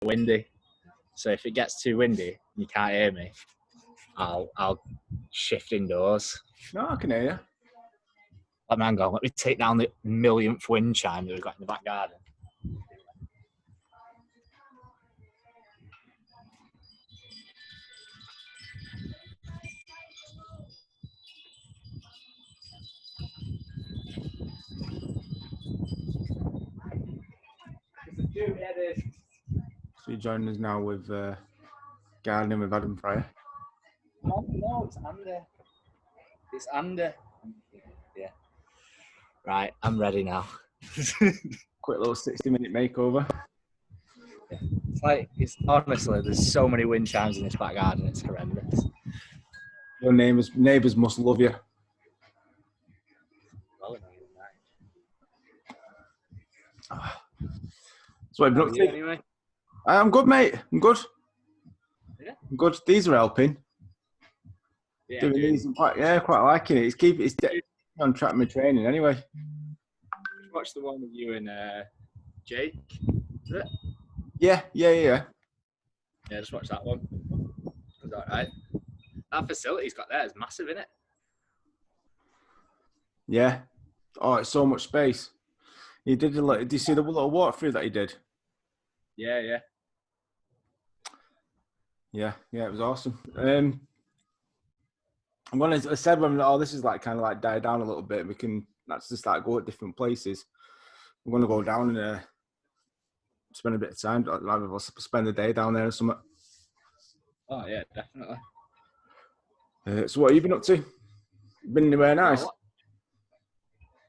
windy. So if it gets too windy and you can't hear me, I'll shift indoors. No, I can hear you. Let me hang on. Let me take down the millionth wind chime that we've got in the back garden. So you're joining us now with gardening with Adam Fryer. No, it's Andy. It's Andy. Yeah. Right, I'm ready now. Quick little 60-minute makeover. It's honestly, there's so many wind chimes in this back garden, it's horrendous. Your neighbours must love you. So what have you been up to? Anyway? I'm good, mate. I'm good. Yeah. I'm good. These are helping. Yeah, Doing these, quite liking it. It's on track with my training anyway. Watch the one with you and Jake. Is it? Yeah. Yeah, just watch that one. It's all right. That facility he's got there is massive, isn't it? Yeah. Oh, it's so much space. He did did you see the little walkthrough that he did? Yeah. Yeah, it was awesome. I said when this is like kind of like die down a little bit, we can just start go at different places. I'm gonna go down and spend a bit of time. Like we'll spend the day down there or something. Oh yeah, definitely. So what have you been up to? Been anywhere nice?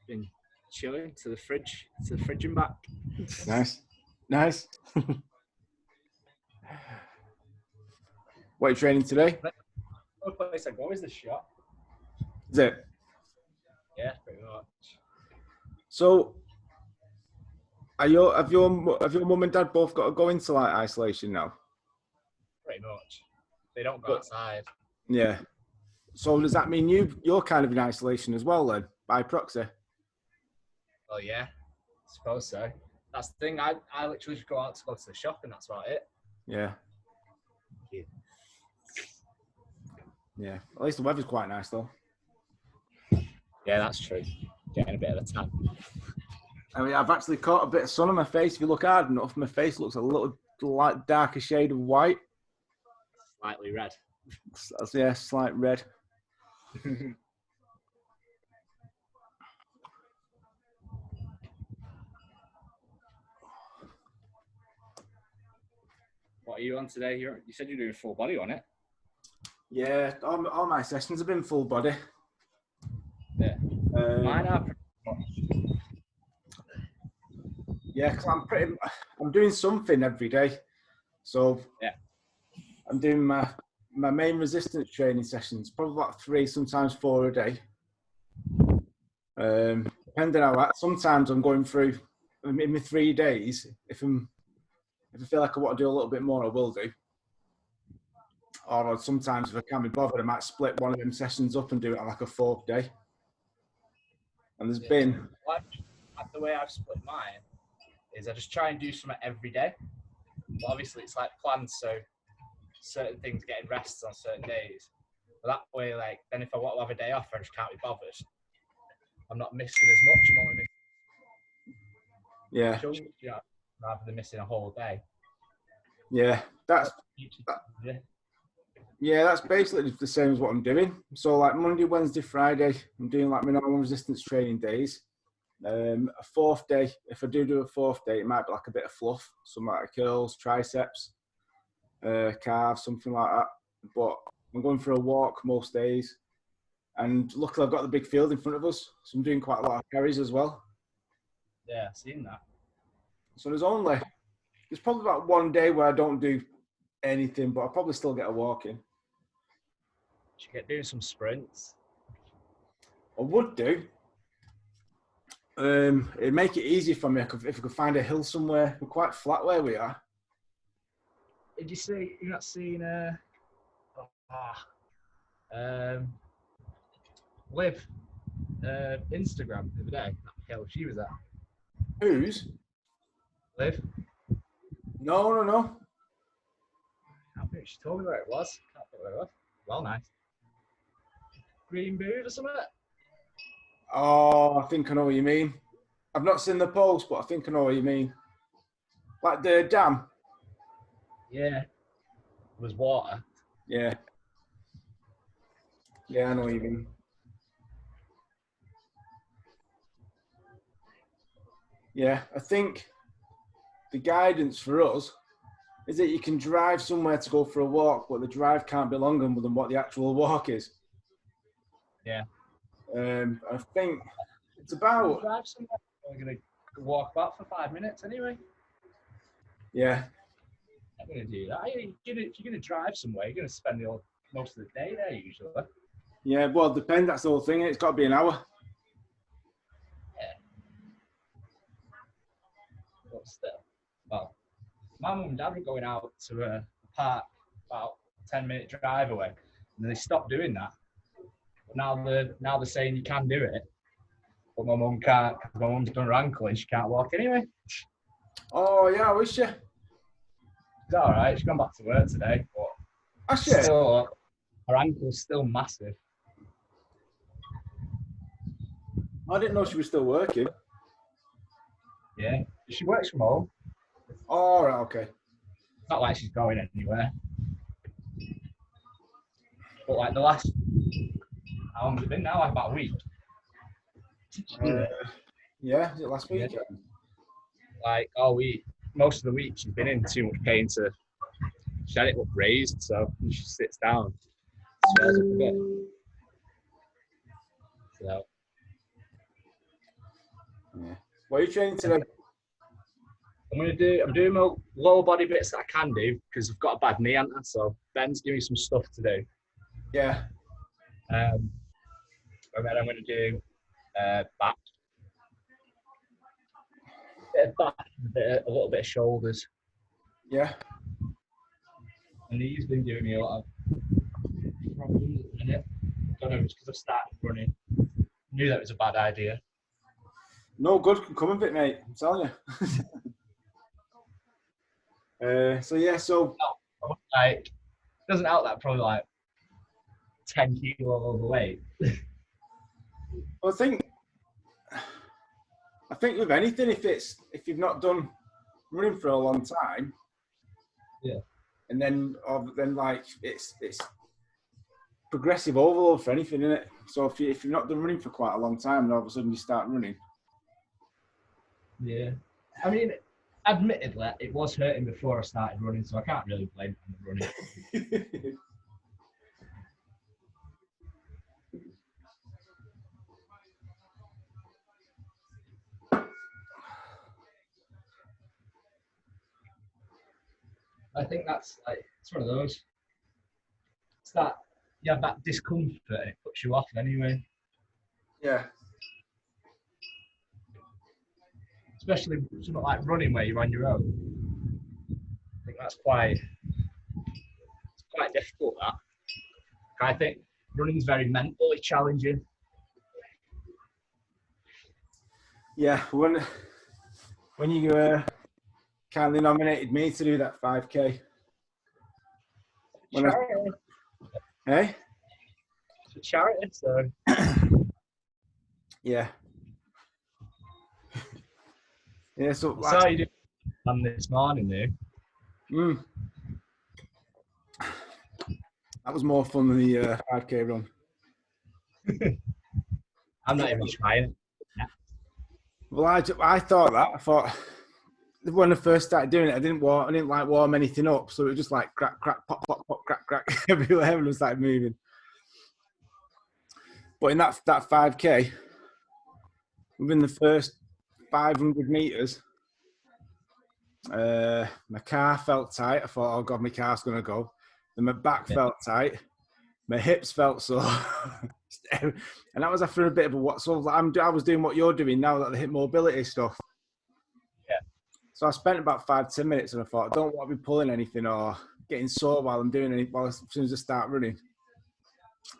Been chilling to the fridge and back. Nice. What are you training today? The place I go is the shop. Is it? Yeah, pretty much. So, have your mum and dad both got to go into like isolation now? Pretty much. They don't go outside. Yeah. So does that mean you're kind of in isolation as well then, by proxy? Well, yeah, I suppose so. That's the thing. I literally just go out to go to the shop, and that's about it. Yeah. Yeah. At least the weather's quite nice though. Yeah, that's true. Getting a bit of a tan. I mean, I've actually caught a bit of sun on my face. If you look hard enough, my face looks a little light, darker shade of white. Slightly red. Yeah, slight red. What are you on today? You said you're doing full body on it. Yeah, all my sessions have been full body. Yeah. Mine are pretty much. Yeah, because I'm doing something every day. So yeah, I'm doing my main resistance training sessions, probably about 3, sometimes 4 a day. Depending on that, sometimes I'm going through in my 3 days. If I feel like I want to do a little bit more, I will do. Or sometimes if I can't be bothered, I might split one of them sessions up and do it on like a 4th day. And there's been... The way I've split mine is I just try and do something every day. But obviously it's like planned, so certain things getting rests on certain days. But that way, like, then if I want to have a day off, I just can't be bothered. I'm not missing as much. I'm only missing chunks, rather than missing a whole day. Yeah, that's basically the same as what I'm doing. So like Monday, Wednesday, Friday, I'm doing like my normal resistance training days. A 4th day, if I do a 4th day, it might be like a bit of fluff, some like curls, triceps, calves, something like that. But I'm going for a walk most days. And luckily I've got the big field in front of us, so I'm doing quite a lot of carries as well. Yeah, I've seen that. So there's probably about 1 day where I don't do anything, but I'll probably still get a walk in. Should get doing some sprints. I would do. It'd make it easy for me if I could find a hill somewhere. We're quite flat where we are. Did you see? You've not seen Liv Instagram the other day? That hill she was at. Whose? Liv. No. I think she told me where it was. Can't think where it was. Well, nice. Green Booth or something? Oh, I think I know what you mean. I've not seen the post, but I think I know what you mean. Like the dam. Yeah. It was water. Yeah. Yeah, I know what you mean. Yeah, I think the guidance for us is that you can drive somewhere to go for a walk, but the drive can't be longer than what the actual walk is. Yeah. I think it's We're gonna about, drive somewhere. We're gonna walk back for 5 minutes anyway. yeah, I'm gonna do that. If you're gonna drive somewhere, you're gonna spend most of the day there usually. yeah. Well, it depends. That's the whole thing. It's got to be an hour. Yeah. But still, well, my mum and dad were going out to a park about 10-minute drive away, and they stopped doing that. But now they're saying you can do it, but my mum can't because my mum's done her ankle and she can't walk anyway. Oh yeah, I wish you. It's all right. She's gone back to work today, but Actually, still, her ankle's still massive. I didn't know she was still working. Yeah, she works from home. Oh, right, okay. It's not like she's going anywhere. But like the last, how long has it been now? Like about a week. Yeah, is it last week? Yeah. Like all week, most of the week, she's been in too much pain to. She had it up raised, so when she sits down, it swells up a bit. So Yeah. What are you training today? I'm doing my lower body bits that I can do because I've got a bad knee, haven't I? So Ben's giving me some stuff to do. Yeah. And then I'm going to do back, a bit of back, a little bit of shoulders. Yeah. And he's been giving me a lot of problems at the minute. I don't know if it's because I've started running. I knew that was a bad idea. No good can come of it, mate. I'm telling you. So Like, doesn't help that I'm probably like 10 kilo overweight. I think with anything, if you've not done running for a long time, Yeah. and then like it's progressive overload for anything, isn't it? So if you've not done running for quite a long time, and all of a sudden you start running. Yeah. I mean, admittedly, it was hurting before I started running, so I can't really blame it on the running. I think that's like, it's one of those. It's that you have that discomfort and it puts you off anyway. Yeah. Especially something like running where you're on your own. I think that's quite difficult. That I think running is very mentally challenging. Yeah. When you kindly nominated me to do that 5K. Charity. Hey? It's a charity, so Yeah. Yeah. So I saw you do this morning, though. That was more fun than the 5K run. I'm not even trying it. Well, I thought that. I thought when I first started doing it, I didn't like warm anything up, so it was just like crack, crack, pop, pop, pop, crack, crack everywhere, and it was like moving. But in that 5K, within the first 500 meters, my car felt tight. I thought, oh god, my car's gonna go. Then my back felt tight. My hips felt sore. And that was after a bit of a what? So I was doing what you're doing now, like the hip mobility stuff. Yeah. So I spent about 5-10 minutes, and I thought, I don't want to be pulling anything or getting sore while I'm doing it. As soon as I start running,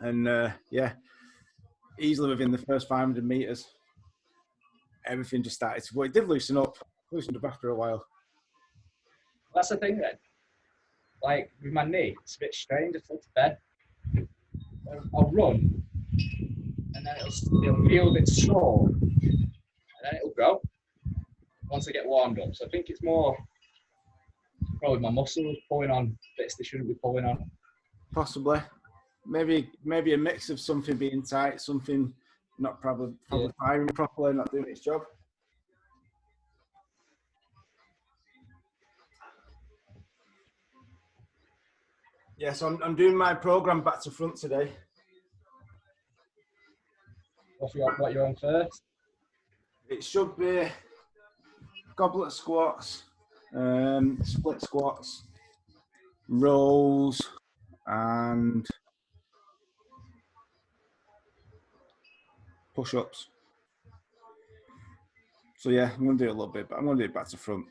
and easily within the first 500 meters, everything just started. Well, it did loosened up after a while. That's the thing then. like with my knee, it's a bit strange. I fall to bed. I'll run, and then it'll feel a bit sore, and then it'll go once I get warmed up. So I think it's more probably my muscles pulling on bits they shouldn't be pulling on. Possibly. Maybe a mix of something being tight, something not probably firing properly, not doing its job. Yeah, so I'm doing my program back to front today. What you're on first? It should be goblet squats, split squats, rows, and push-ups. So yeah, I'm going to do a little bit, but I'm going to do it back to front.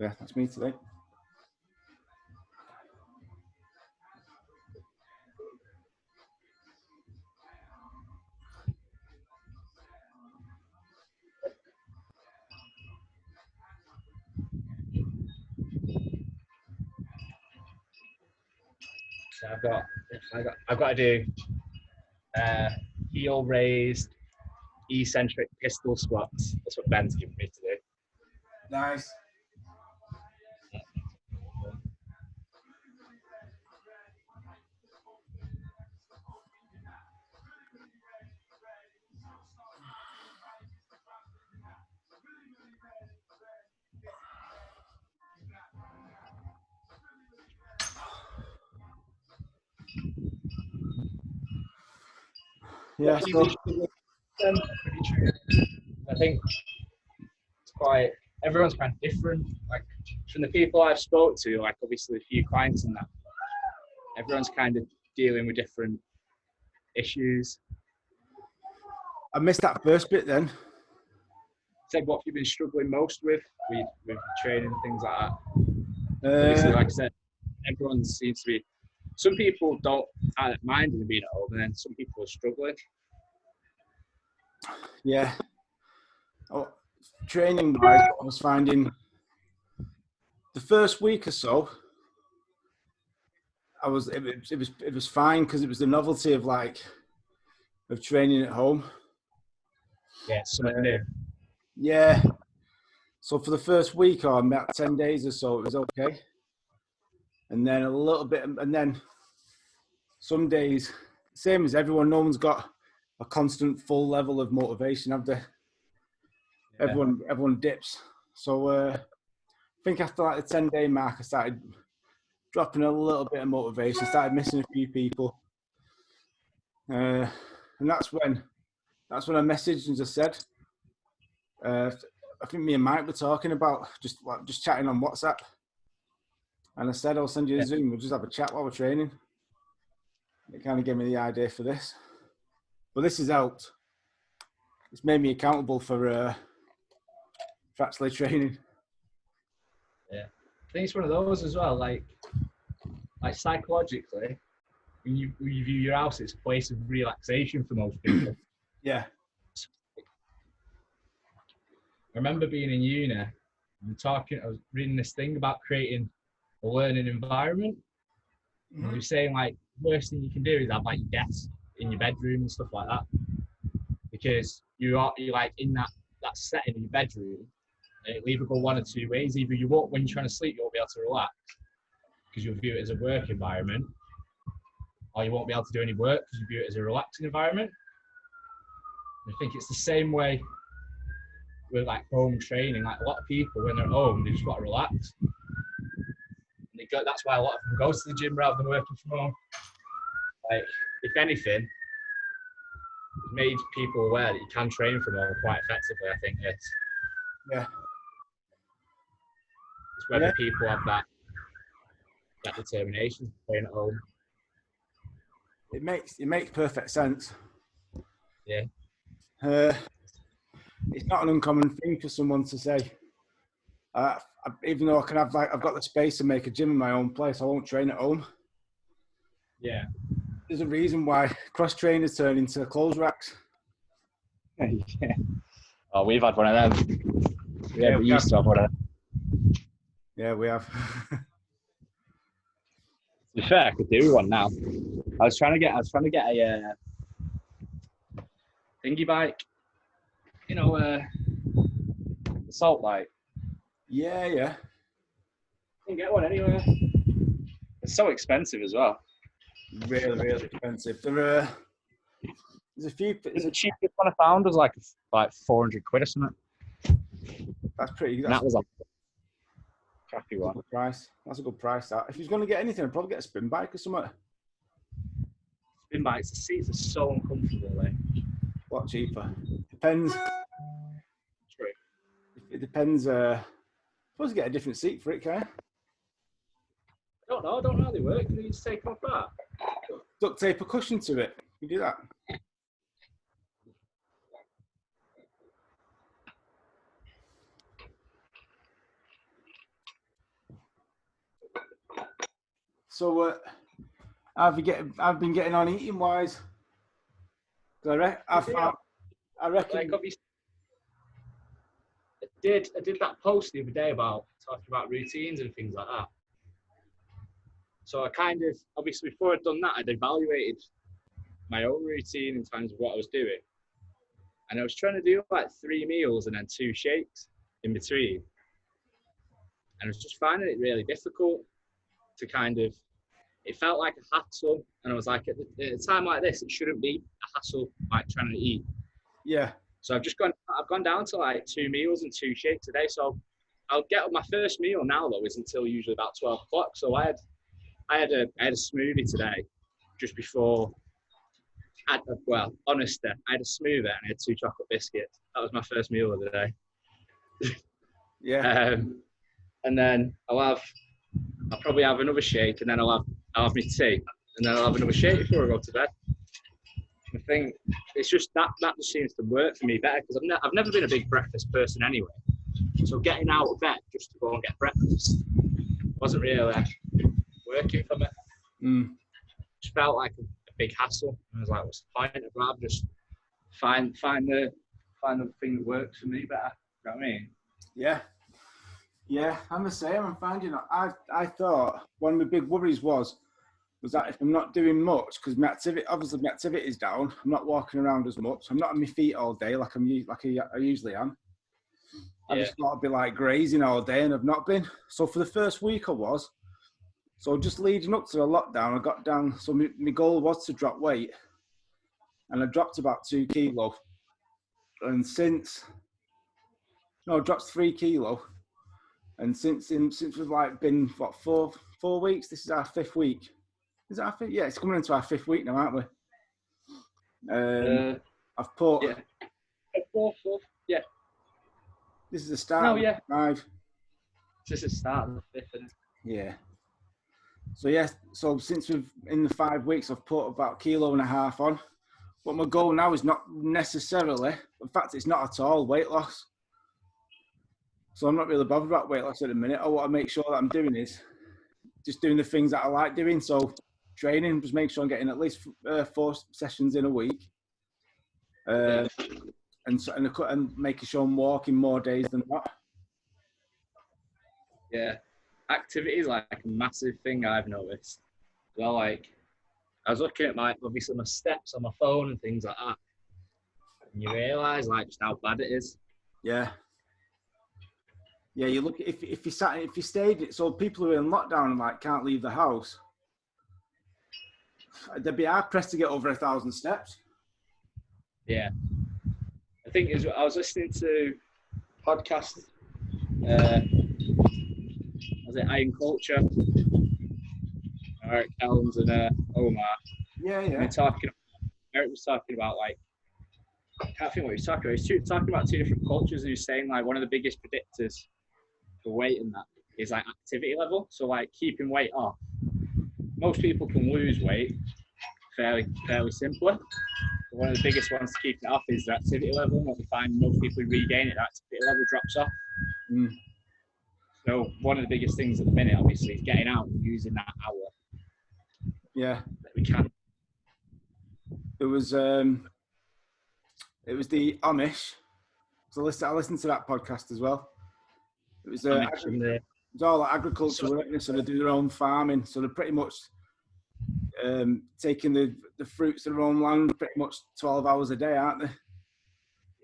Yeah, that's me today. So I've got to do heel raised, eccentric pistol squats. That's what Ben's given me to do. Nice. Yeah, so I think it's quite, everyone's kind of different. Like from the people I've spoke to, like obviously a few clients and that, everyone's kind of dealing with different issues. I missed that first bit then. Said what have you been struggling most with training, things like that. Obviously, like I said, everyone seems to be, some people don't mind being at home, and then some people are struggling. Yeah. Oh, training wise, I was finding the first week or so, it was fine because it was the novelty of training at home. Yeah, something new. Yeah. So for the first week or about 10 days or so, it was okay. And then a little bit, and then some days, same as everyone, no one's got a constant full level of motivation, have they? Yeah. Everyone dips. So I think after like the 10-day mark, I started dropping a little bit of motivation, started missing a few people. And that's when I messaged and just said, I think me and Mike were talking about just chatting on WhatsApp. And I said, I'll send you a Zoom. We'll just have a chat while we're training. It kind of gave me the idea for this. But this has helped. It's made me accountable for actually training. Yeah. I think it's one of those as well, like psychologically, when you view your house, it's a place of relaxation for most people. Yeah. I remember being in uni and I was reading this thing about creating a learning environment. Mm-hmm. And you're saying like the worst thing you can do is have like your desk in your bedroom and stuff like that. Because you're like in that setting in your bedroom, and it'll either go one or two ways. Either you won't, when you're trying to sleep, you won't be able to relax because you'll view it as a work environment, or you won't be able to do any work because you view it as a relaxing environment. And I think it's the same way with like home training. Like a lot of people, when they're at home, they just want to relax. And that's why a lot of them go to the gym rather than working from home. Like, if anything, it's made people aware that you can train from home quite effectively. I think it's whether people have that determination to train at home. It makes perfect sense. Yeah. It's not an uncommon thing for someone to say, even though I've got the space to make a gym in my own place, I won't train at home. Yeah. There's a reason why cross trainers turn into clothes racks. Yeah. Oh, we've had one of them. We used to have one of them. Yeah, we have. To be fair, I could do one now. I was trying to get a thingy bike, assault bike. Yeah, yeah. Can get one anywhere. It's so expensive as well. Really, really expensive. There's a few. The cheapest one I found was like 400 quid or something. That's pretty. That was a crappy That's a one. good price. That's a good price. That. If he's going to get anything, I'd probably get a spin bike or something. Spin bikes, the seats are so uncomfortable. Like. A lot cheaper. Depends. True. It depends. Suppose you get a different seat for it, can you? I don't know how they work. Can you just take off that? Duct tape a cushion to it. You do that. So, I've been getting on eating wise. I reckon. Like obviously, I did that post the other day about talking about routines and things like that. So I kind of, obviously before I'd done that, I'd evaluated my own routine in terms of what I was doing. And I was trying to do like 3 meals and then 2 shakes in between. And I was just finding it really difficult to it felt like a hassle. And I was like, at a time like this, it shouldn't be a hassle, like trying to eat. Yeah. So I've gone down to like 2 meals and 2 shakes a day. So I'll get my first meal now though is until usually about 12 o'clock. So I had a smoothie today just before. Honestly, I had a smoothie and I had 2 chocolate biscuits. That was my first meal of the day. Yeah. And then I'll probably have another shake, and then I'll have my tea, and then I'll have another shake before I go to bed. I think it's just that just seems to work for me better because I've never been a big breakfast person anyway. So getting out of bed just to go and get breakfast wasn't really working for me. Just felt like a big hassle. I was like, what's the point? I'd rather just find the thing that works for me better. You know what I mean? Yeah. Yeah, I'm the same. I'm finding I thought one of the big worries was that if I'm not doing much, because my activity is down, I'm not walking around as much. I'm not on my feet all day like I usually am. I just thought I'd be like grazing all day, and I've not been. So for the first week I was. So just leading up to the lockdown, I got down. So my goal was to drop weight, and I dropped about 2 kilos. And I dropped 3 kilos. And since we've like been 4 weeks, this is our 5th week. Is it our 5th? Yeah, it's coming into our 5th week now, aren't we? I've put. Yeah. 4. Yeah. This is the start. No, yeah. 5. This is the start of the 5th, isn't it? Yeah. So yeah. So since we've in the 5 weeks, I've put about 1.5 kilos on. But my goal now is not necessarily. In fact, it's not at all weight loss. So I'm not really bothered about weight loss at the minute. I want to make sure that I'm doing is just doing the things that I like doing. So training, just make sure I'm getting at least 4 sessions in a week. And making sure I'm walking more days than that. Yeah. Activity is like a massive thing I've noticed. Well, like I was looking at my steps on my phone and things like that. And you realise like just how bad it is. Yeah. Yeah, you look if you stayed. So people who are in lockdown and like can't leave the house, they'd be hard pressed to get over 1,000 steps. Yeah, I think I was listening to a podcast. Was it Iron Culture? Eric Helms and Omar. Yeah. And Eric was talking about like I can't think what he was talking about. He was talking about 2 different cultures. And he was saying like one of the biggest predictors for weight and that is like activity level. So like keeping weight off. Most people can lose weight fairly simply. But one of the biggest ones to keep it off is the activity level. And what we find most people regain it, that activity level drops off. So one of the biggest things at the minute, obviously, is getting out and using that hour. Yeah. That we can. It was the Amish. So I listened to that podcast as well. It was It's all like agriculture, so they do their own farming. So they're pretty much taking the fruits of their own land pretty much 12 hours a day, aren't they?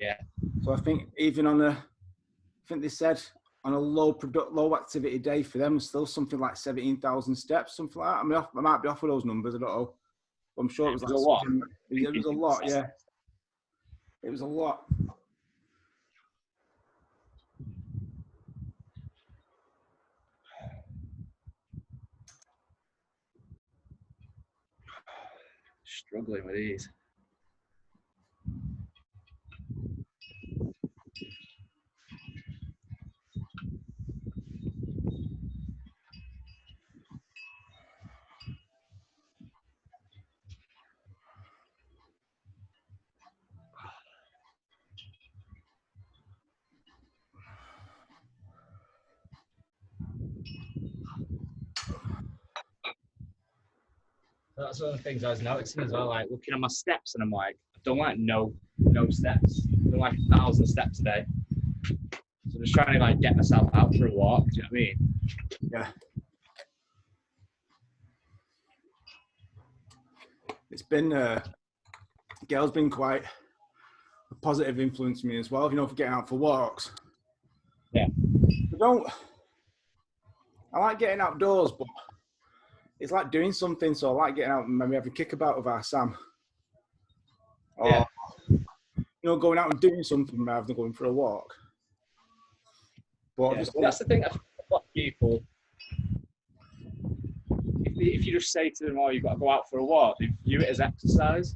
Yeah. So I think even I think they said on a low activity day for them, still something like 17,000 steps, something like that. I might be off of those numbers, I don't know. But I'm sure it was like a lot. It was a lot, yeah. It was a lot. Struggling with these. That's one of the things I was noticing as well, like looking at my steps, and I'm like, I don't like no steps. I don't like 1,000 steps a day. So I'm just trying to like get myself out for a walk. Do you know what I mean? Yeah. It's been Gail's been quite a positive influence on me as well, for getting out for walks. Yeah. I like getting outdoors, but it's like doing something. So I like getting out and maybe having a kickabout with our Sam. Or, going out and doing something rather than going for a walk. But that's the thing. I think a lot of people, if you just say to them, "Oh, you've got to go out for a walk," they view it as exercise.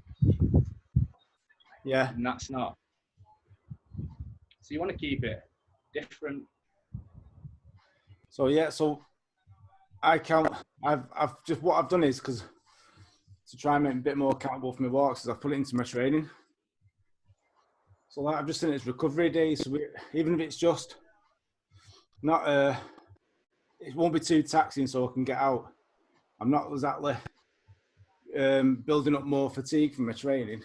Yeah. And that's not. So you want to keep it different. So I count. I've just what I've done is because to try and make it a bit more accountable for my walks, is I've put it into my training. So I've just seen it as recovery days. So even if it's just not, it won't be too taxing, so I can get out. I'm not exactly building up more fatigue from my training,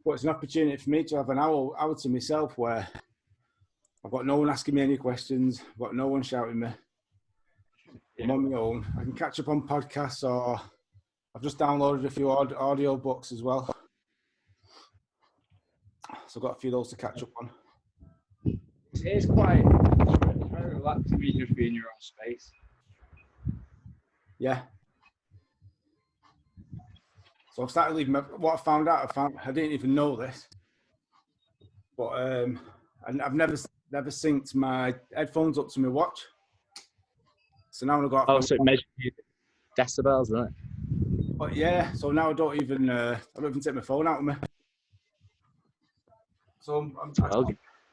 but it's an opportunity for me to have an hour to myself where I've got no one asking me any questions, I've got no one shouting me. I'm on my own. I can catch up on podcasts, or I've just downloaded a few audio books as well. So I've got a few of those to catch up on. It is quite very relaxing when you just be in your own space. Yeah. So I've started leaving. What I found out, I didn't even know this, but I've never synced my headphones up to my watch. So now I've got. Oh, so it measures decibels, isn't it? But yeah, so now I don't even take my phone out with me. So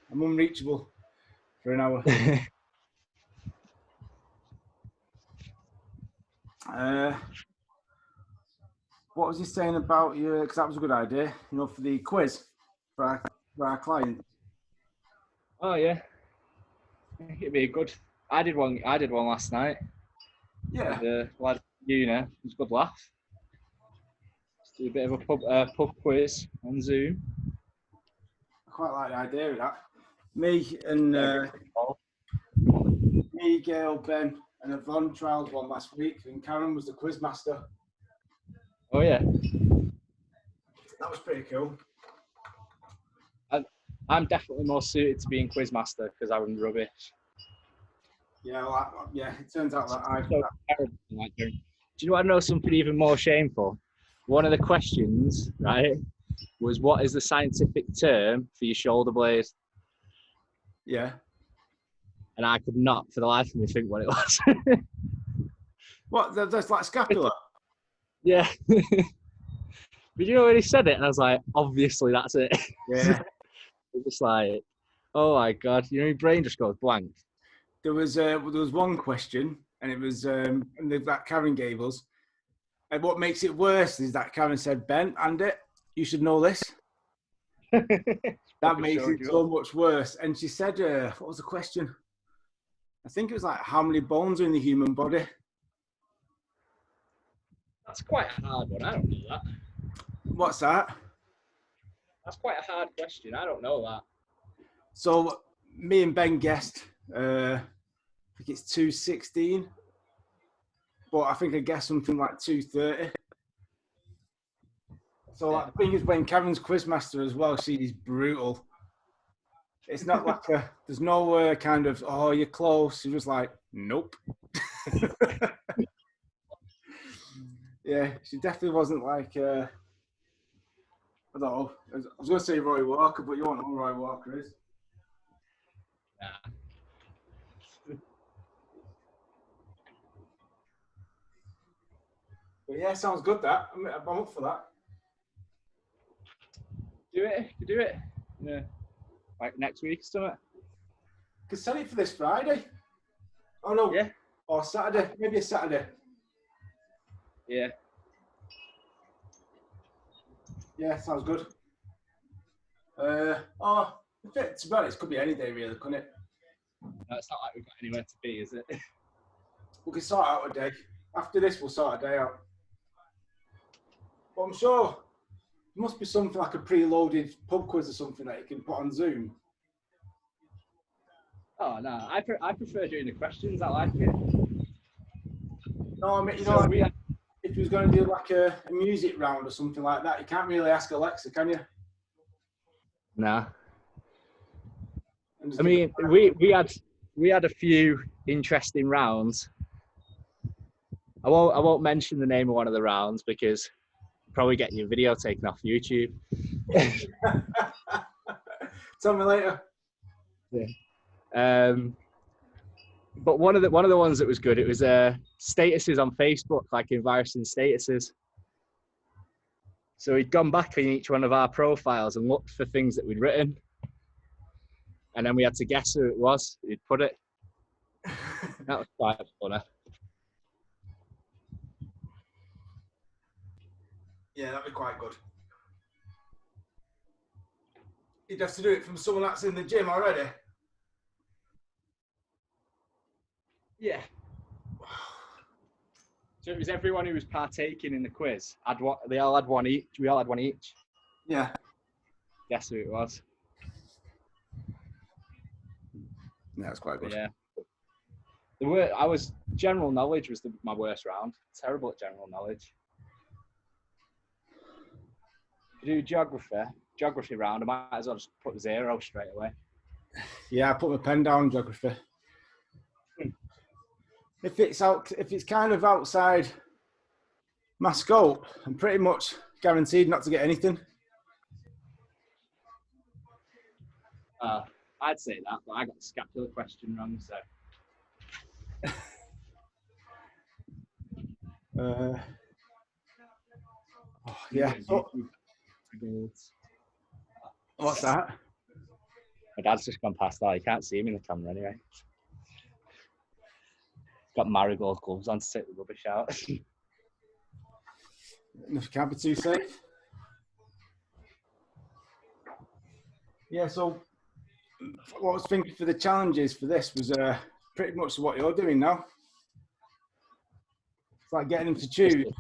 I'm unreachable for an hour. What was he saying about you? Because that was a good idea, for the quiz for our client. Oh yeah, I think it'd be good. I did one last night. Yeah. The lad, it was a good laugh. Let's do a bit of a pub quiz on Zoom. I quite like the idea of that. Me, Gail, Ben, and Yvonne trialled one last week, and Karen was the quiz master. Oh yeah, that was pretty cool. I'm definitely more suited to being quiz master because I'm rubbish. Yeah, it turns out that do you know what I know something even more shameful? One of the questions, right, was what is the scientific term for your shoulder blade? Yeah. And I could not, for the life of me, think what it was. What? That's like scapula? Yeah. But you know when he said it, and I was like, obviously that's it. Yeah. It was just like, oh my God, your brain just goes blank. There was one question, and it was that Karen gave us. And what makes it worse is that Karen said, "Ben, Andy, you should know this." That makes it so much worse. And she said, what was the question? I think it was like, how many bones are in the human body? That's quite a hard one. I don't know that. What's that? That's quite a hard question. I don't know that. So me and Ben guessed think it's 216. But I think I guess something like 230. So like, the thing is, when Karen's quizmaster as well, she's brutal. It's not like there's no kind of, oh, you're close. She's just like, nope. Yeah, she definitely wasn't like, I don't know. I was going to say Roy Walker, but you won't know who Roy Walker is. Nah. But yeah, sounds good, that. I'm up for that. Do it. Yeah. Like next week or something. Could set it for this Friday. Oh, no. Yeah. Or Saturday. Maybe a Saturday. Yeah. Yeah, sounds good. To be honest, it could be any day, really, couldn't it? No, it's not like we've got anywhere to be, is it? We can sort out a day. After this, we'll sort a day out. But I'm sure there must be something like a preloaded pub quiz or something that you can put on Zoom. Oh, no. I prefer doing the questions. I like it. No, I mean, you So know, if you was going to do like a music round or something like that, you can't really ask Alexa, can you? Nah. I mean, we had a few interesting rounds. I won't mention the name of one of the rounds because probably get your video taken off YouTube. Tell me later. Yeah. But one of the ones that was good, it was statuses on Facebook, like embarrassing statuses. So we'd gone back on each one of our profiles and looked for things that we'd written. And then we had to guess who it was who'd put it. That was quite funny. Yeah, that'd be quite good. You'd have to do it from someone that's in the gym already. Yeah. So it was everyone who was partaking in the quiz. They all had one each. We all had one each. Yeah. Guess who it was? Yeah, that's quite good. Yeah. General knowledge was my worst round. Terrible at general knowledge. To do geography round, I might as well just put 0 straight away. Yeah, I put my pen down, geography. If it's kind of outside my scope, I'm pretty much guaranteed not to get anything. I'd say that, but I got the scapular question wrong, so. Yeah. What's that? My dad's just gone past that. You can't see him in the camera anyway. Got marigold gloves on to take the rubbish out. Can't be too safe. Yeah, so what I was thinking for the challenges for this was pretty much what you're doing now. It's like getting them to choose.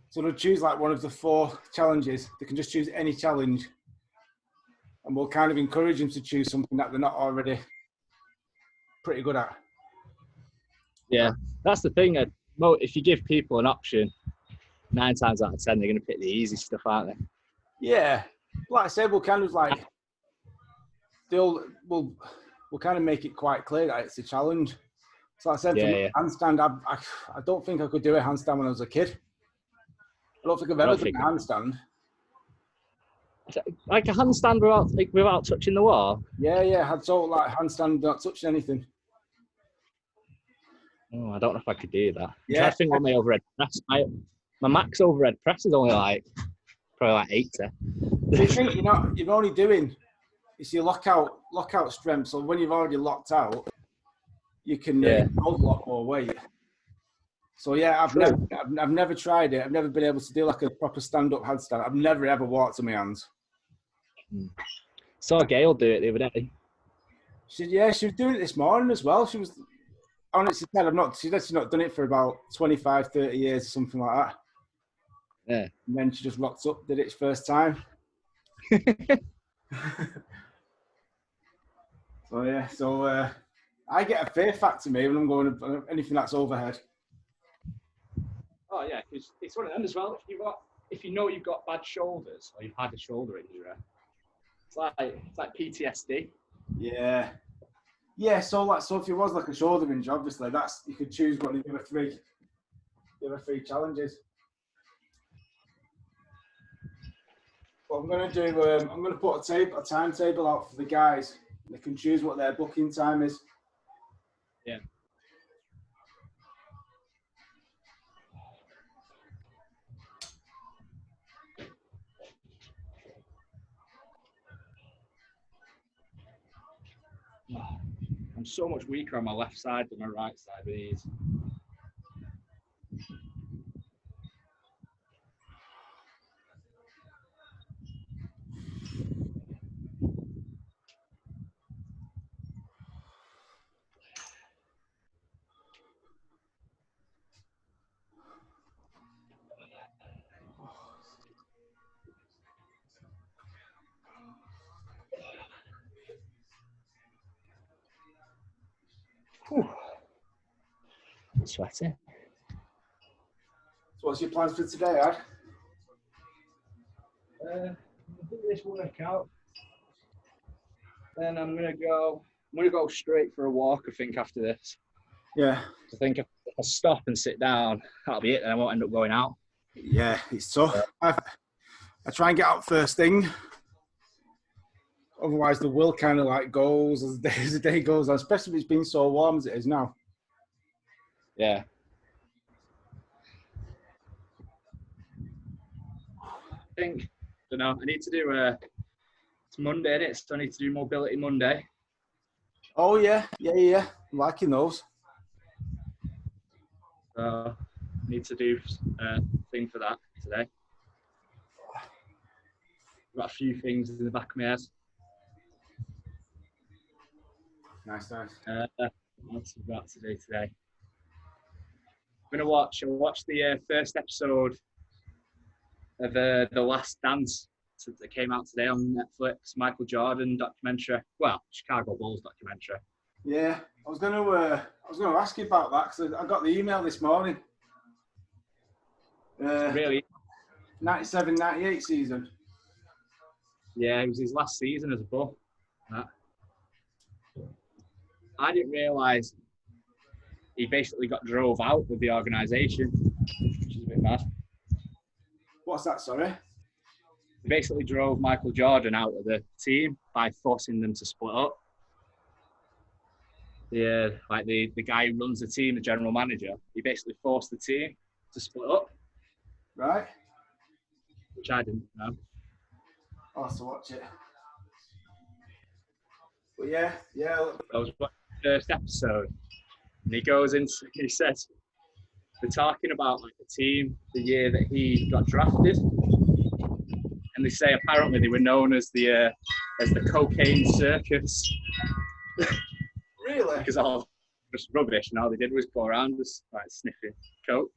So they'll choose like one of the 4 challenges. They can just choose any challenge. And we'll kind of encourage them to choose something that they're not already pretty good at. Yeah, that's the thing. If you give people an option, 9 times out of 10, they're going to pick the easy stuff, aren't they? Yeah. Like I said, we'll kind of like, we'll kind of make it quite clear that it's a challenge. So like I said, handstand, I don't think I could do a handstand when I was a kid. I don't think I've ever done a handstand. Like a handstand without touching the wall? Yeah, I had sort of like handstand without touching anything. Oh, I don't know if I could do that. Yeah. I think on my overhead press, my max overhead press is only probably like 80. But you think you're only doing, it's your lockout strength. So when you've already locked out, you can hold a lot more weight. So yeah, I've never tried it. I've never been able to do like a proper stand-up handstand. I've never ever walked on my hands. Saw Gail do it the other day. She was doing it this morning as well. She was honestly said she's actually not done it for about 25, 30 years or something like that. Yeah. And then she just rocked up, did it first time. So I get a fear factor me when I'm going anything that's overhead. Oh yeah, because it's one of them as well. If you know you've got bad shoulders or you've had a shoulder injury, it's like PTSD. Yeah. Yeah, so if it was like a shoulder injury, obviously you could choose one of the other three challenges. What I'm gonna do, I'm gonna put a timetable out for the guys. They can choose what their booking time is. Yeah. I'm so much weaker on my left side than my right side with these. Whew. Sweaty. So what's your plans for today, Ad? I think this workout. Then I'm gonna go straight for a walk. I think after this. Yeah. I think if I stop and sit down, that'll be it. Then I won't end up going out. Yeah, it's tough. I try and get out first thing. Otherwise, the will kind of like goes as the day goes on, especially if it's been so warm as it is now. Yeah. I think, I need to do it's Monday, innit? So I need to do Mobility Monday. Oh, yeah. I'm liking those. So I need to do a thing for that today. Got a few things in the back of my head. Nice. What's we got to do today? I'm gonna watch the first episode of The Last Dance that came out today on Netflix. Michael Jordan documentary. Well, Chicago Bulls documentary. Yeah, I was gonna ask you about that because I got the email this morning. Really? 97-98 season. Yeah, it was his last season as a Bull. I didn't realise he basically got drove out of the organisation, which is a bit mad. What's that, sorry? He basically drove Michael Jordan out of the team by forcing them to split up. Yeah, like the guy who runs the team, the general manager, he basically forced the team to split up. Right. Which I didn't know. I'll have to watch it. But yeah. I was watching the first episode, and he says, they're talking about like the team the year that he got drafted, and they say apparently they were known as the cocaine circus. Really? Because all just rubbish, and all they did was go around just like sniffing coke.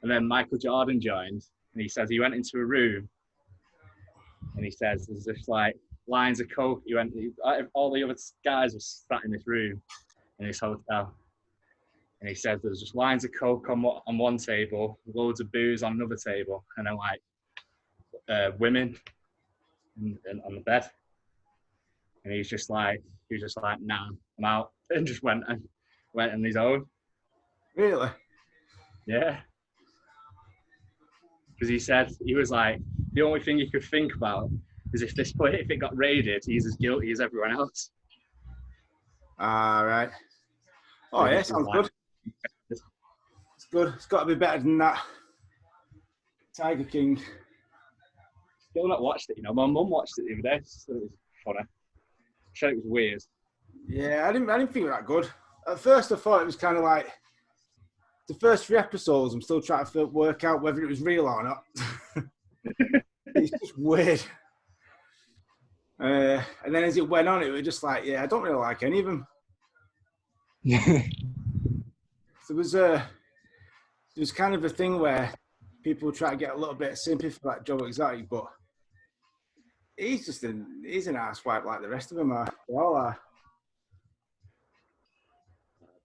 And then Michael Jordan joined, and he says he went into a room, and he says there's just like lines of coke. All the other guys were sat in this room in this hotel, and he says there's just lines of coke on one table, loads of booze on another table, and then like women on the bed. And he was just like, nah, I'm out, and just went on his own. Really? Yeah. Because he said, he was like, the only thing he could think about is if it got raided, he's as guilty as everyone else. Right. Oh, yeah, sounds good. It's good. It's got to be better than that. Tiger King. Still not watched it, My mum watched it the other day, so it was funny. She said it was weird. Yeah, I didn't think it was that good. At first, I thought it was kind of like the first 3 episodes. I'm still trying to work out whether it was real or not. It's just weird. And then as it went on, it was just like, yeah, I don't really like any of them. There was kind of a thing where people try to get a little bit of sympathy for like Joe Exotic, but he's an ass wipe like the rest of them are. They all are.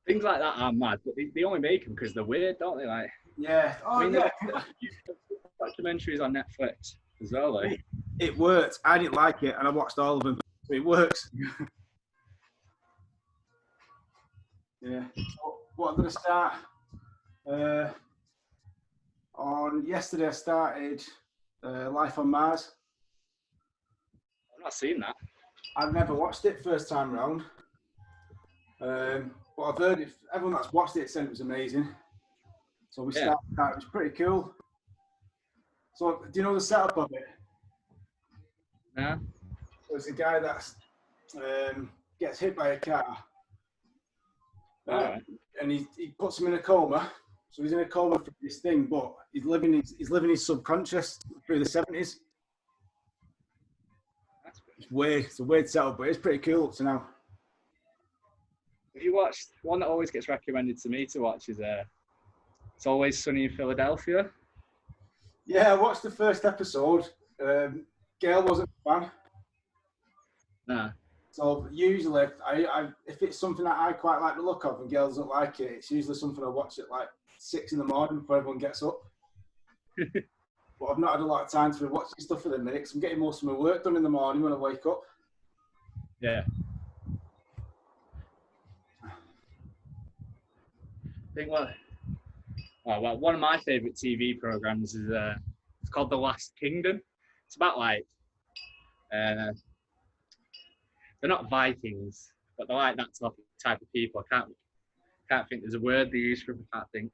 Things like that are mad, but they only make them because they're weird, don't they? Like, Yeah. Oh, I mean, yeah. documentaries on Netflix as well. Like, it worked. I didn't like it, and I watched all of them. So it works. Yeah. So what I'm going to start on yesterday. I started Life on Mars. I've not seen that. I've never watched it first time round. But I've heard it, everyone that's watched it said it was amazing. So we started that. It was pretty cool. So do you know the setup of it? Yeah. So it's a guy that gets hit by a car. And he puts him in a coma. So he's in a coma for this thing, but he's living his subconscious through the 70s. It's weird. It's a weird setup, but it's pretty cool up to now. Have you watched one that always gets recommended to me to watch? Is It's Always Sunny in Philadelphia. Yeah, I watched the first episode. Gail wasn't a fan. Nah. So usually, if it's something that I quite like the look of and Gail doesn't like it, it's usually something I watch at like 6 in the morning before everyone gets up. But I've not had a lot of time to be watching stuff for the minute because I'm getting most of my work done in the morning when I wake up. Yeah. I think one of my favourite TV programmes is it's called The Last Kingdom. It's about like they're not Vikings, but they're like that type of people. I can't think there's a word they use for them. I can't think.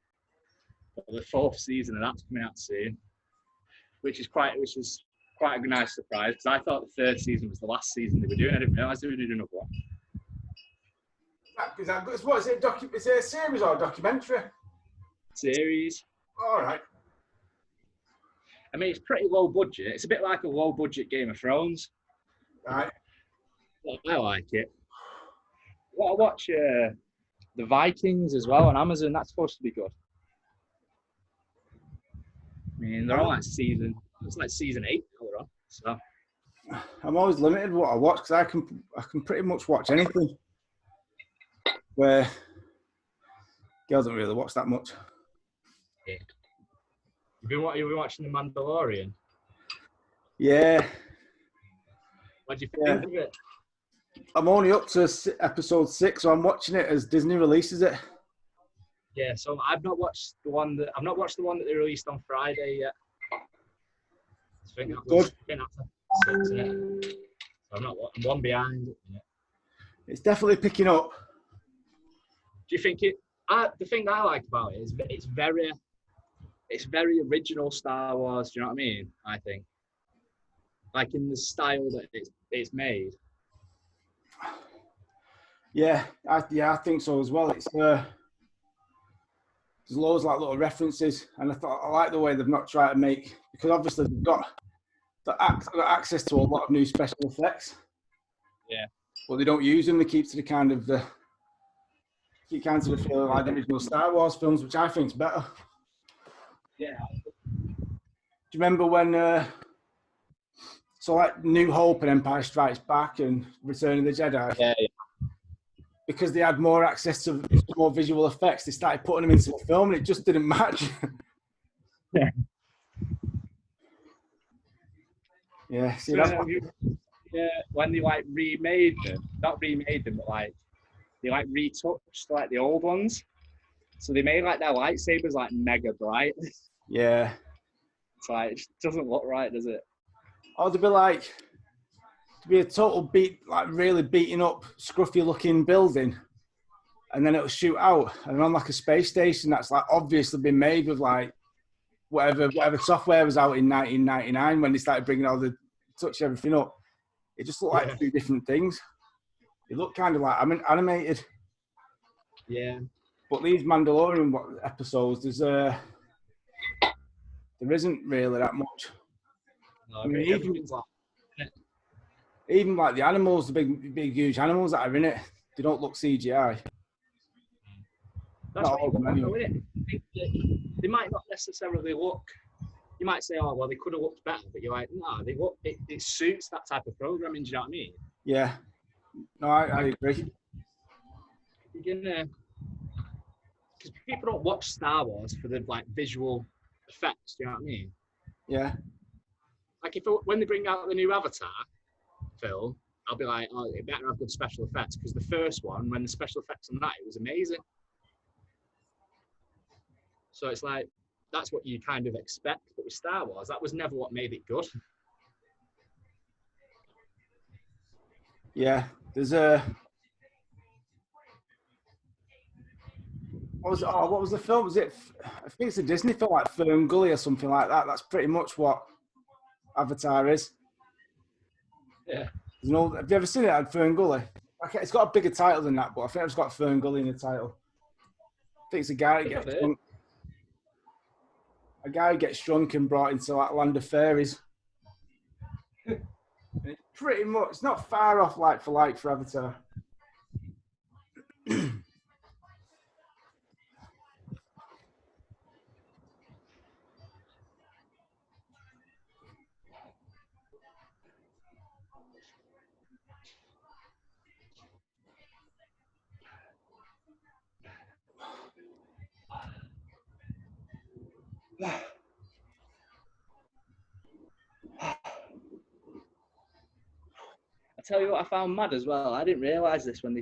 But the 4th season of that's coming out soon, which is quite a nice surprise because I thought the 3rd season was the last season they were doing. I didn't realise they were doing another one. What is it? Is it a series or a documentary? Series. All right. I mean, it's pretty low budget. It's a bit like a low budget Game of Thrones. Right. I like it. I watch the Vikings as well on Amazon. That's supposed to be good. I mean, they're on it's like season 8 now they're on. So I'm always limited what I watch because I can pretty much watch anything. Where Gail doesn't really watch that much. Yeah. You've been watching The Mandalorian? Yeah. What do you think of it? I'm only up to episode 6, so I'm watching it as Disney releases it. Yeah, so I've not watched the one that they released on Friday yet. I think that was good. So I'm one behind it. Yeah. It's definitely picking up. Do you think the thing that I like about it is it's very original Star Wars. Do you know what I mean? I think, like in the style that it's made. Yeah, I think so as well. It's there's loads of like little references, and I like the way they've not tried to make, because obviously they've got access to a lot of new special effects. Yeah, but they don't use them. They keep to the kind of the feel like the original Star Wars films, which I think is better. Yeah. Do you remember when so like New Hope and Empire Strikes Back and Return of the Jedi? Yeah. Because they had more access to more visual effects, they started putting them into the film, and it just didn't match. Yeah. Yeah. See, when they like not remade them, but like they like retouched like the old ones. So they made like their lightsabers like mega bright. Yeah. It's like it just doesn't look right, does it? Or to be a total really beaten up, scruffy looking building, and then it'll shoot out and on like a space station that's like obviously been made with like whatever software was out in 1999 when they started bringing all the touch everything up. It just looked like two different things. It looked kind of like animated. Yeah. But these Mandalorian episodes, there isn't really that much. No, I mean, even like the animals, the big, huge animals that are in it, they don't look CGI. That's what anyway. They might not necessarily look you might say, oh, well, they could have looked better, but you're like, no, it suits that type of programming. Do you know what I mean? Yeah. No, I agree. You're gonna, because people don't watch Star Wars for the like visual effects. Do you know what I mean? Yeah. Like when they bring out the new Avatar film, I'll be like, oh, it better have good special effects, because the first one, when the special effects on that, it was amazing. So it's like, that's what you kind of expect. But with Star Wars, that was never what made it good. Yeah. There's what was the film? Was it? I think it's a Disney film, like Fern Gully or something like that. That's pretty much what Avatar is. Yeah. You know, have you ever seen it, Fern Gully? Okay, it's got a bigger title than that, but I think it's got Fern Gully in the title. I think it's a guy who gets drunk and brought into like land of fairies. It's pretty much, it's not far off like for Avatar. I tell you what, I found mad as well. I didn't realise this when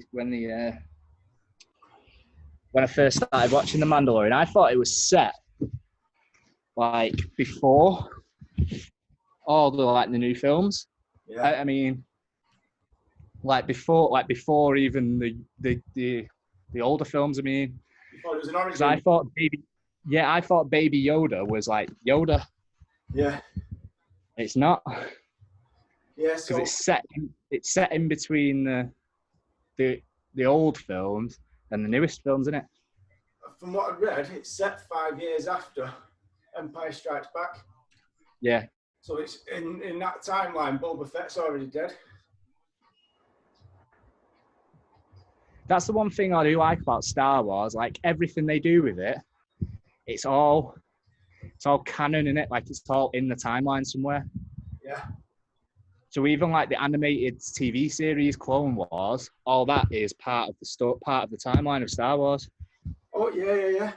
I first started watching The Mandalorian. I thought it was set like before all the new films. Yeah. I mean, like before even the older films. I mean, Oh, it was an origin. I thought Baby Yoda was like Yoda. Yeah. It's not. Yeah. Because it's set in between the old films and the newest films, isn't it? From what I read, it's set 5 years after Empire Strikes Back. Yeah. So it's in that timeline, Boba Fett's already dead. That's the one thing I do like about Star Wars. Like everything they do with it, it's all canon in it. Like it's all in the timeline somewhere. Yeah. So even like the animated TV series Clone Wars, all that is part of the timeline of Star Wars. Oh yeah.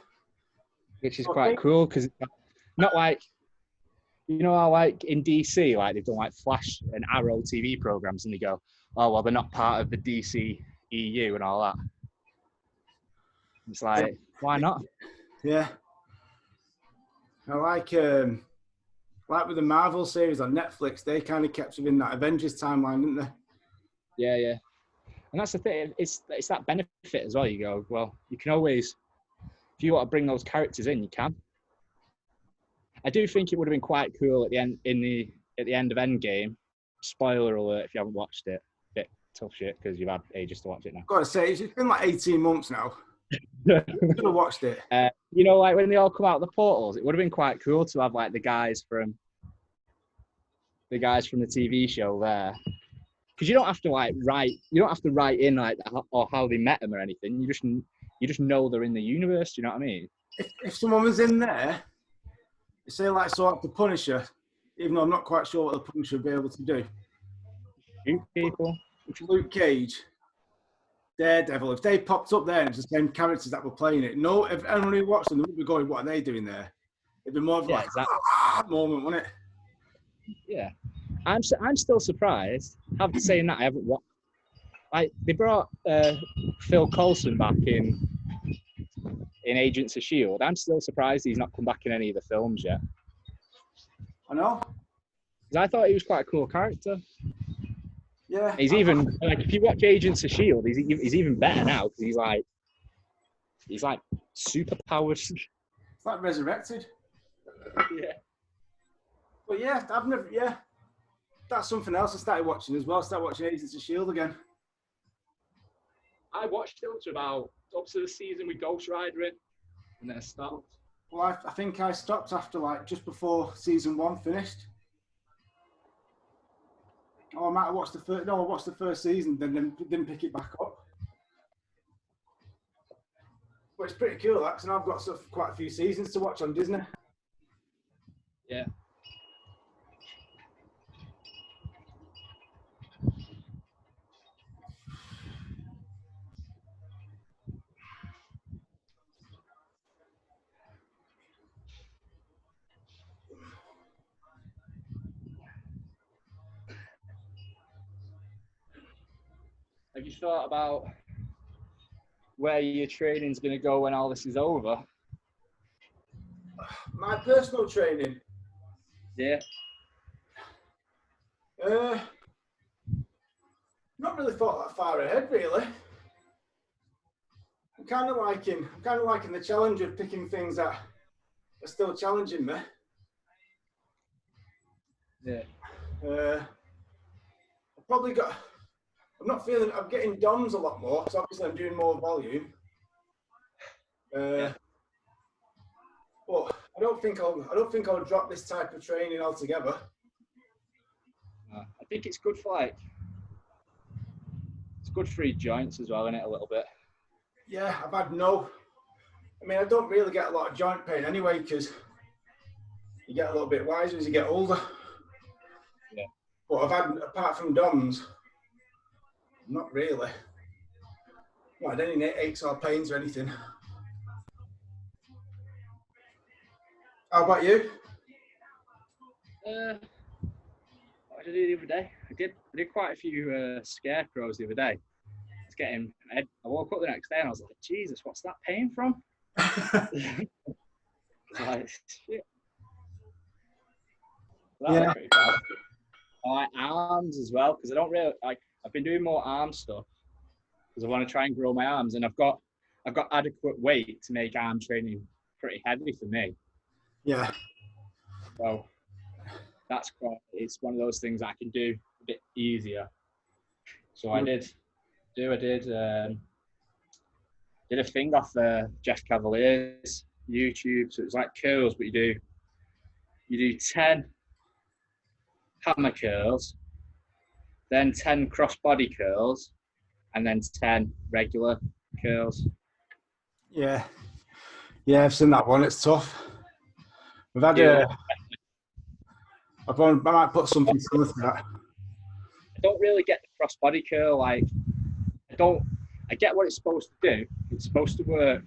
Which is quite cool, because not like, you know how like in DC, like they've done like Flash and Arrow TV programs, and they go, oh well, they're not part of the DC EU and all that. It's like, why not? Yeah. I like with the Marvel series on Netflix, they kind of kept within that Avengers timeline, didn't they? Yeah. And that's the thing. It's that benefit as well. You go, well, you can always, if you want to bring those characters in, you can. I do think it would have been quite cool at the end of Endgame. Spoiler alert if you haven't watched it. Bit tough shit because you've had ages to watch it now. Got to say, it's been like 18 months now. I should have watched it. You know, like when they all come out of the portals, it would have been quite cool to have like the guys from the TV show there, because you don't have to write in like or how they met them or anything. You just know they're in the universe. Do you know what I mean? If someone was in there, say like sort of the Punisher, even though I'm not quite sure what the Punisher would be able to do. Shoot people. Luke Cage, Daredevil, if they popped up there and it's the same characters that were playing it, if anyone who watched them, they would be going, what are they doing there? It'd be more of like exactly. Moment, wouldn't it? Yeah. I'm still surprised. Having saying that, I haven't watched. Like they brought Phil Coulson back in Agents of S.H.I.E.L.D. I'm still surprised he's not come back in any of the films yet. I know. Because I thought he was quite a cool character. Yeah. He's even like, if you watch Agents of S.H.I.E.L.D., he's even better now, because he's like superpowers. It's like resurrected. Yeah. But yeah, that's something else I started watching as well. I started watching Agents of S.H.I.E.L.D. again. I watched it up to the season with Ghost Rider in, and then I stopped. Well, I think I stopped after like just before season 1 finished. Oh, I might have watched the first season, then didn't pick it back up. But it's pretty cool, that, and I've got quite a few seasons to watch on Disney. Yeah. have you thought about where your training's going to go when all this is over? My personal training. Yeah. Not really thought that far ahead, really. I'm kind of liking the challenge of picking things that are still challenging me. Yeah. I've probably got. I'm getting DOMs a lot more, because obviously I'm doing more volume. Yeah. But I don't think I'll drop this type of training altogether. I think it's good for it's good for your joints as well, isn't it, a little bit? Yeah, I don't really get a lot of joint pain anyway, because you get a little bit wiser as you get older. Yeah. But apart from DOMs, not really. Not had any aches or pains or anything. How about you? What did I do the other day? I did quite a few scarecrows the other day. I woke up the next day and I was like, Jesus, what's that pain from? Like, shit. That was pretty bad. I like arms as well, because I don't really like. I've been doing more arm stuff because I want to try and grow my arms, and I've got adequate weight to make arm training pretty heavy for me. Yeah. So it's one of those things I can do a bit easier. So I did a thing off Jeff Cavalier's YouTube. So it's like curls, but you do 10 hammer curls, then 10 cross-body curls, and then 10 regular curls. Yeah. Yeah, I've seen that one. It's tough. We've had I might put something similar to that. I don't really get the cross-body curl. I get what it's supposed to do. It's supposed to work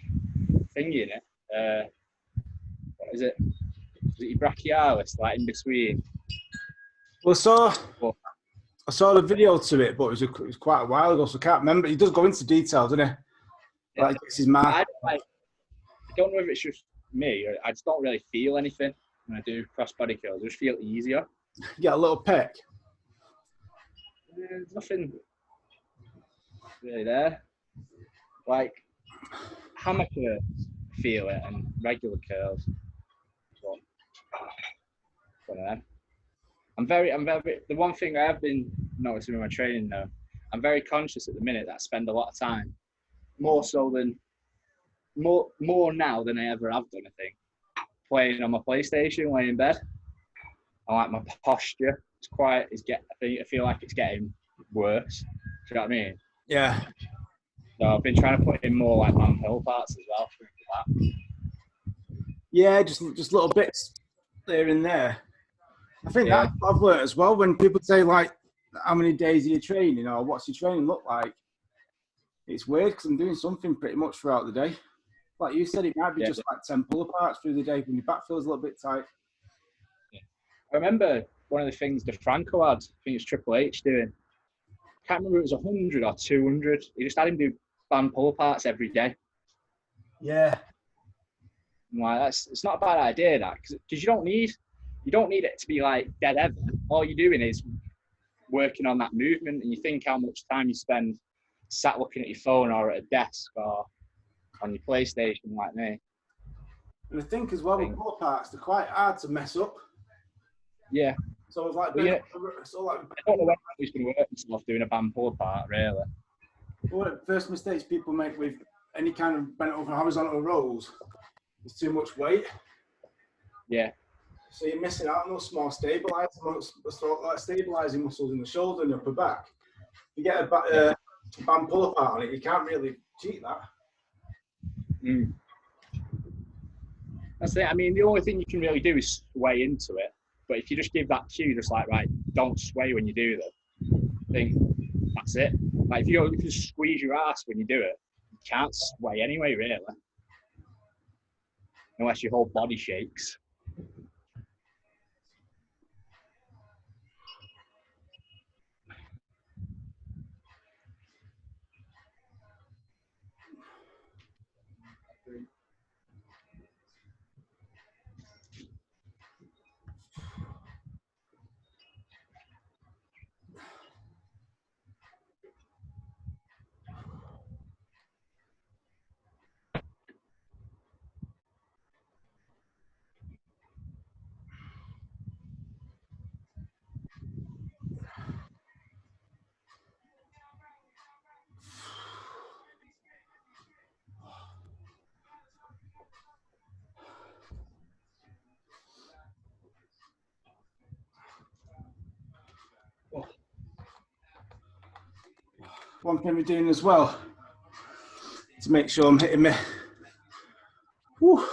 thingy in it. What is it? Is it your brachialis, like in between? Well, I saw the video to it, but it was quite a while ago, so I can't remember. He does go into detail, doesn't he? Yeah. Like, this is my. I don't know if it's just me. I just don't really feel anything when I do cross-body curls. I just feel easier. You get a little peck. There's nothing really there. Like hammer curls, feel it, and regular curls. But, one of them. I'm very. The one thing I have been noticing with my training though, I'm very conscious at the minute that I spend a lot of time, more now than I ever have done. I think playing on my PlayStation, laying in bed. I like my posture. I feel like it's getting worse. Do you know what I mean? Yeah. So I've been trying to put in more like man hill parts as well. Yeah, just little bits there and there. I think that's what I've learned as well. When people say like, how many days are you training or what's your training look like? It's weird because I'm doing something pretty much throughout the day. Like you said, it might be just like 10 pull-aparts through the day when your back feels a little bit tight. Yeah. I remember one of the things DeFranco had, I think it's Triple H doing. I can't remember if it was 100 or 200. He just had him do band pull-aparts every day. Yeah. I'm like, it's not a bad idea, that, because you don't need it to be like dead ever. All you're doing is working on that movement, and you think how much time you spend sat looking at your phone or at a desk or on your PlayStation like me. And I think as well with pull-aparts, they're quite hard to mess up. Yeah. So it's like, I don't know when he's going to work himself doing a band pull-apart, really. One of the first mistakes people make with any kind of bent over horizontal rolls is too much weight. Yeah. So you're missing out on those small stabilizing muscles in the shoulder and the upper back. You get a band pull apart on it, you can't really cheat that. That's it. I mean, the only thing you can really do is sway into it. But if you just give that cue, just like, right, don't sway when you do that, I think that's it. Like if you squeeze your ass when you do it, you can't sway anyway, really. Unless your whole body shakes. one thing we're doing as well to make sure I'm hitting me. Whew,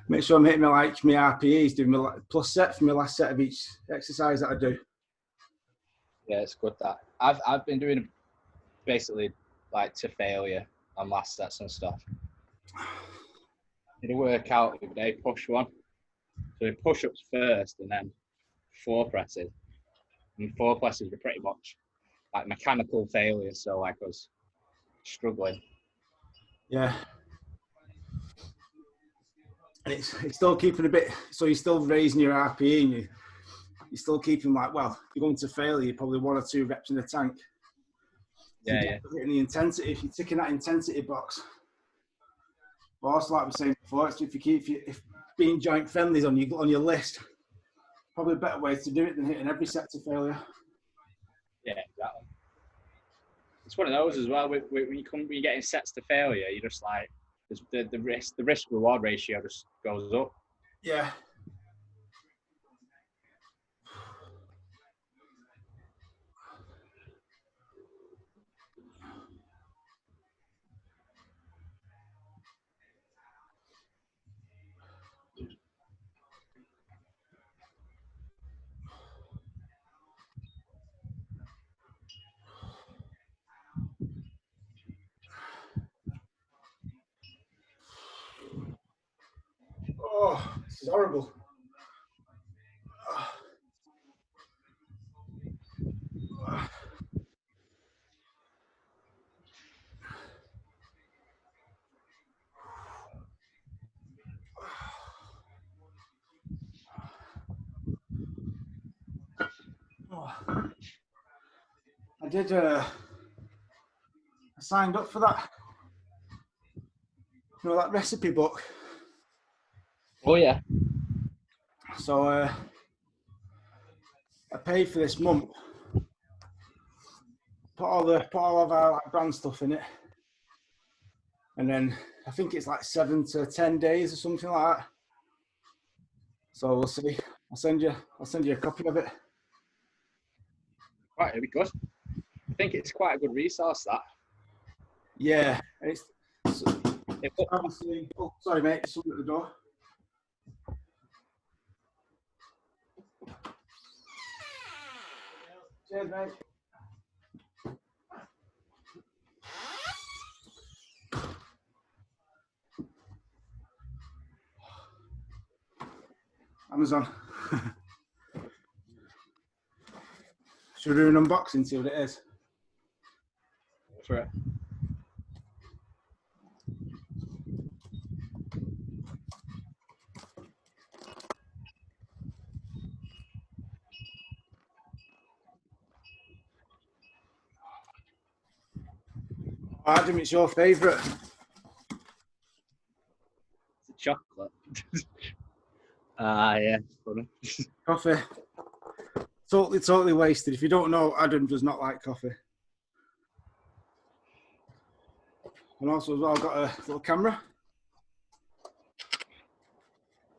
make sure I'm hitting my RPEs, doing my plus set for my last set of each exercise that I do. Yeah, it's good that. I've been doing basically like to failure on last sets and stuff. Did a workout the other day, push one. So push ups first and then 4 presses. And 4 presses were pretty much like mechanical failures, so like I was struggling. Yeah. And it's still keeping a bit, so you're still raising your RPE and you're still keeping like, well, you're going to failure, you're probably 1 or 2 reps in the tank. Yeah, yeah. Hitting the intensity, if you're ticking that intensity box. But also, like we were saying before, it's if being joint friendly is on your list, probably a better way to do it than hitting every set to failure. Yeah, exactly. It's one of those as well. When you're getting sets to failure, you're just like the risk reward ratio just goes up. Yeah. Oh, this is horrible. I signed up for that. You know, that recipe book. Oh yeah. So I paid for this month. Put all of our like brand stuff in it, and then I think it's like 7 to 10 days or something like that. So we'll see. I'll send you a copy of it. Right, it'll be good. I think it's quite a good resource, that. Yeah, it's It, obviously. Oh, sorry, mate. Someone at the door. Cheers, mate. Amazon. Should we do an unboxing, see what it is? for it. Adam, it's your favourite. It's a chocolate. Yeah, funny. Coffee. Totally wasted. If you don't know, Adam does not like coffee. And also as well, I've got a little camera.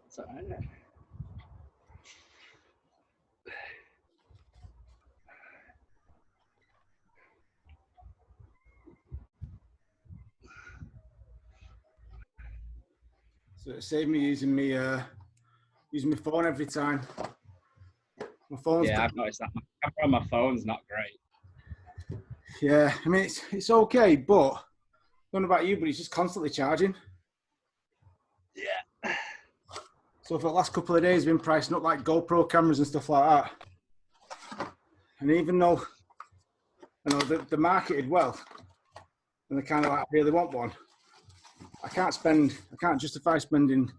It's all right. So it saved me using my phone every time. My phone's I've noticed that. My camera on my phone's not great. Yeah, I mean it's okay, but I don't know about you, but it's just constantly charging. Yeah. So for the last couple of days, I've been pricing up like GoPro cameras and stuff like that. And even though you know they're marketed well, and they kind of like really want one, I can't justify spending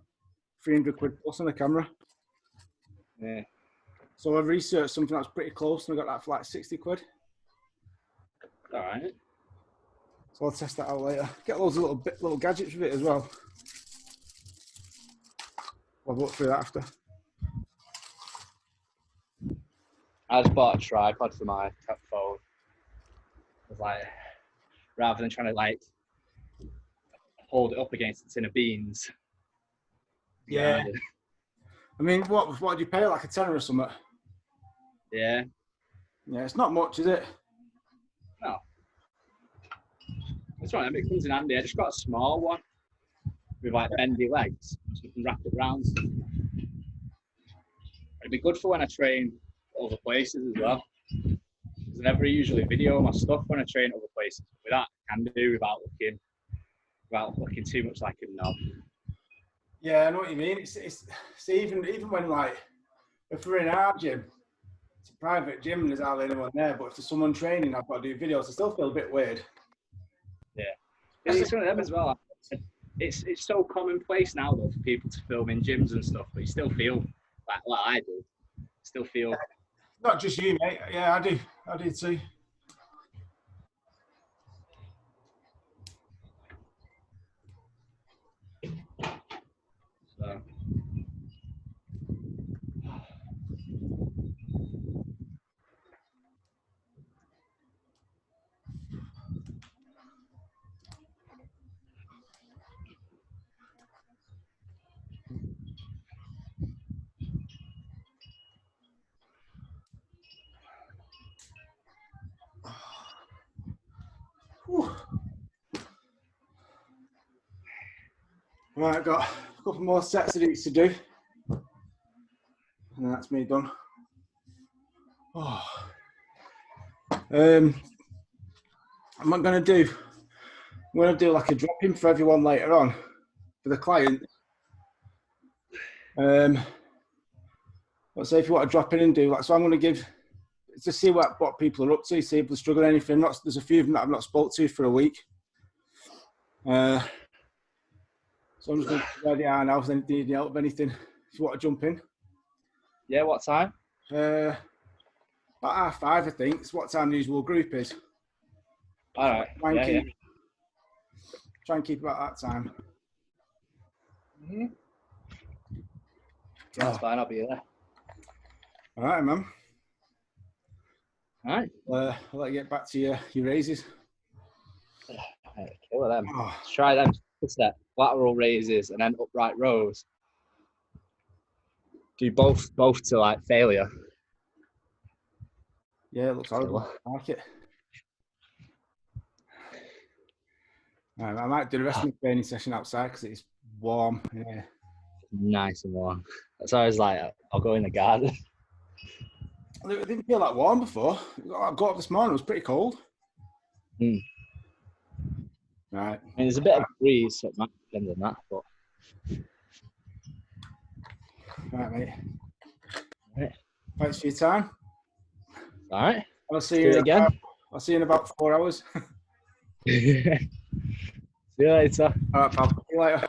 300 quid plus on a camera. Yeah. So I've researched something that's pretty close, and I got that for like 60 quid. All right. So I'll test that out later. Get loads of little gadgets with it as well. I'll look through that after. I just bought a tripod for my phone. It's like, rather than trying to like hold it up against a tin of beans. Yeah. I mean, what do you pay? Like a tenner or something? Yeah. Yeah, it's not much, is it? No. It's one of them, it comes in handy. I just got a small one with like bendy legs, so you can wrap it around. It'd be good for when I train other places as well. Because I never usually video my stuff when I train other places. With that, I can do without looking too much like a knob. Yeah, I know what you mean. It's even when like if we're in our gym, it's a private gym and there's hardly anyone there. But if there's someone training, I've got to do videos. I still feel a bit weird. Yeah, it's one of them as well. It's so commonplace now though for people to film in gyms and stuff, but you still feel like I do. Still feel. Not just you, mate. Yeah, I do too. So. Whew. Right, I've got a couple more sets of these to do. And that's me done. Oh. I'm going to do like a drop-in for everyone later on for the client. Let's say if you want to drop in and do like, so I'm going to give, to see what people are up to, see if they're struggling anything. There's a few of them that I've not spoke to for a week. So I'm just going to where they are now. If they need help with anything, if you want to jump in. Yeah, what time? About 5:30, I think. It's what time the usual group is. All right. Try and keep about that time. Mm-hmm. That's fine. I'll be there. All right, man. All right. I'll let you get back to your raises. Kill them. Let's try them. Set lateral raises and then upright rows. Do both to like failure. Yeah, it looks horrible. I like it. Right, I might do the rest of the training session outside because it's warm. Yeah. Nice and warm. That's why I was like, I'll go in the garden. It didn't feel that warm before. I got up this morning, it was pretty cold. Mm. Right. I mean, there's a bit of a breeze, so it might depend on that. But right, mate. Right. Thanks for your time. All right. I'll see you again. I'll see you in about 4 hours. See you later. All right, pal. See you later.